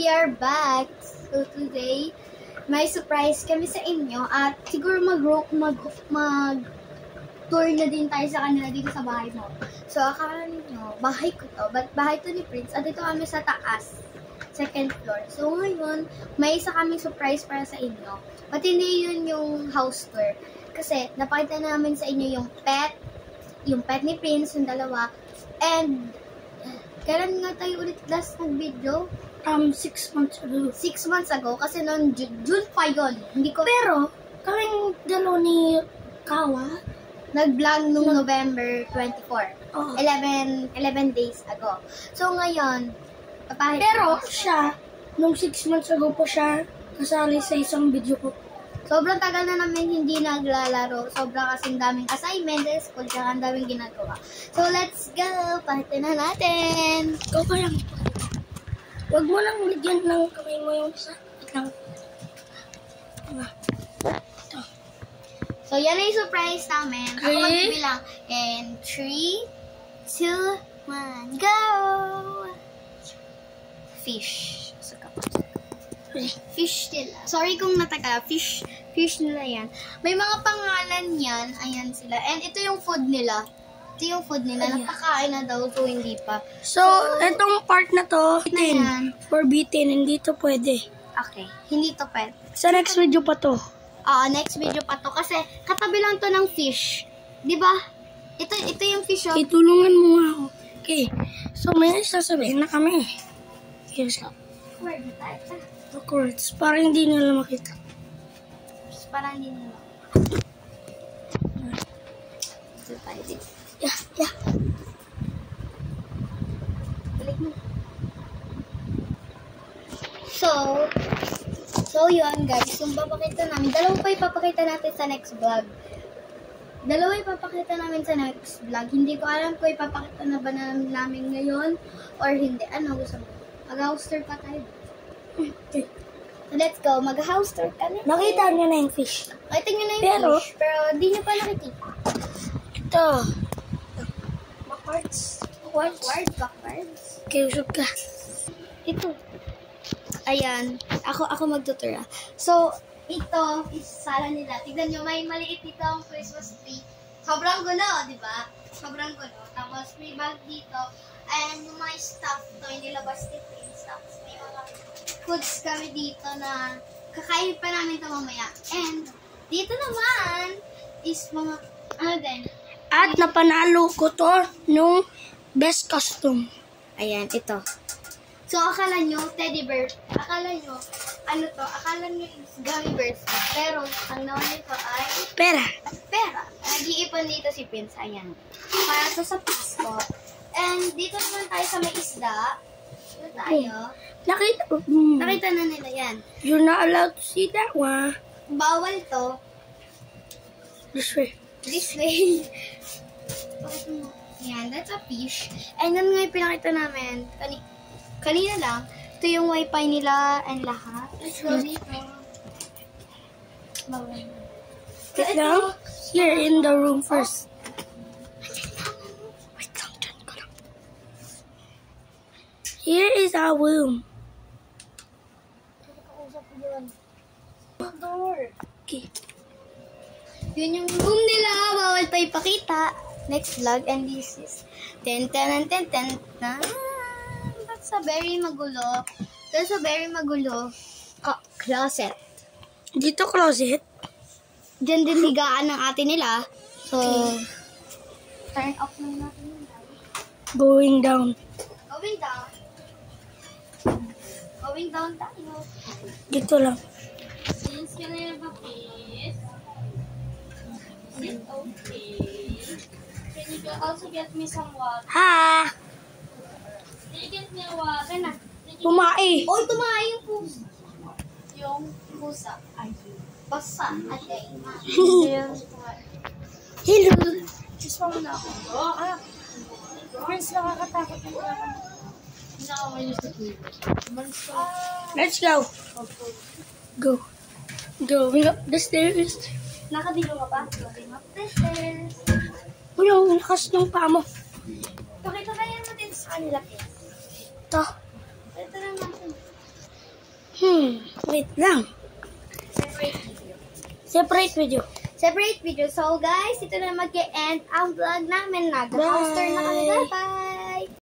we are back. So today, may surprise kami sa inyo at siguro mag-tour na din tayo sa kanila dito sa bahay mo. So akala ninyo, bahay ko to, but bahay to ni Prince at dito kami sa taas, second floor. So ngayon, may isa kaming surprise para sa inyo. But hindi yun yung house tour. Kasi napakita namin sa inyo yung pet ni Prince, yung dalawa. And kailan nga tayo ulit last nag-video? 6 months ago. 6 months ago, kasi noon June pa yun. Hindi ko... Pero, kaming dalawa ni Kawa, nag-vlog nung November 24. Oh. 11 days ago. So ngayon, pero siya, nung 6 months ago po siya kasali sa isang video ko. Sobrang tagal na namin hindi naglalaro. Sobrang kasing daming assignment sa school, kaya ang daming ginagawa. So let's go! Pahit na natin! Go ka lang. Huwag mo lang ligyan ng kamay mo yung isa. Wait lang. Ito. So yan ay surprise namin. Ako magbibilang. And 3, 2, 1, go! Fish. Fish nila. Sorry kung nataka. Fish nila yan. May mga pangalan yan. Ayan sila. And ito yung food nila. Ito yung food nila. Napakain na daw. So hindi pa. So itong part na to, forbidden. Hindi to pwede. Okay. Hindi to pwede. Sa next video pa to. Next video pa to. Kasi katabi lang to ng fish. Diba? Ito yung fish. Oh. Itulungan mo nga ako. Okay. So may sasabihin na kami. Here's go. Word na tayo. Backwards. Para hindi nila makita. Para hindi nila. Ito tayo dito. Yeah. Balik mo. So yun guys, yung papakita namin, dalawa pa ipapakita natin sa next vlog. Hindi ko alam kung ipapakita na ba namin ngayon or hindi. Ano gusto mo? Mag-house tour pa tayo. Okay. So let's go. Mag-house tour ka na. Nakita niyo na yung fish. Nakita niyo na yung fish, pero di niyo pa nakikita. Ito. Backwards. Okay, usap ka. Ito. Ayan. Ako magtutura. So, ito is sala nila. Tignan nyo, may maliit dito ang Christmas tree. Sobrang gulo, di ba? Sobrang gulo. Tapos, may bag dito. And yung mga stuff to, inilabas ni Prince. Tapos, may mga foods kami dito na kakain pa namin ito mamaya. And, dito naman is mga, At napanalo ko to nung best costume. Ayan, ito. So, akala nyo, teddy bear. Akala nyo is gummy bears. Pero, ang naman nito ay Pera. Nag-iipon dito si Prince. Ayan. Para sa Pasko. And, dito naman tayo sa may isda. Dito tayo. Nakita na nila yan. You're not allowed to see that one. Bawal to. This way. Yan, that's a fish. And then nga yung pinakita namin, kanina lang, ito yung wifi nila and lahat. Let's go dito. Sit down here in the room first. Wait lang, dyan ko lang. Here is our room. Okay. Yun yung room nila, bawal pa ipakita. Next vlog, and this is ten. That's a very magulo. Closet. Dito closet. Diyan din higaan ng ate nila. So, turn off na natin yung light. Going down. Going down tayo. Dito lang. Since can I have a piece? Is it okay? Can you also get me some water? Ha! Can you get me a water na? Tumae. Oy, tumae yung pusa. Yung pusa. Ay, basa. Ate. Hello. Just pa muna ako. Prince, nakakatakot na ako. Hindi na ako use the TV. Let's go. Going up the stairs. Nakadilo ka ba? Going up the stairs. Uy, ang lakas ng paa mo. Pakita kaya natin sa kanila. Ito. Ito na natin. Wait lang. Separate video. Separate video. Separate video. So guys, ito na mag-e-end ang vlog namin. Nag-house tour na kami. Bye!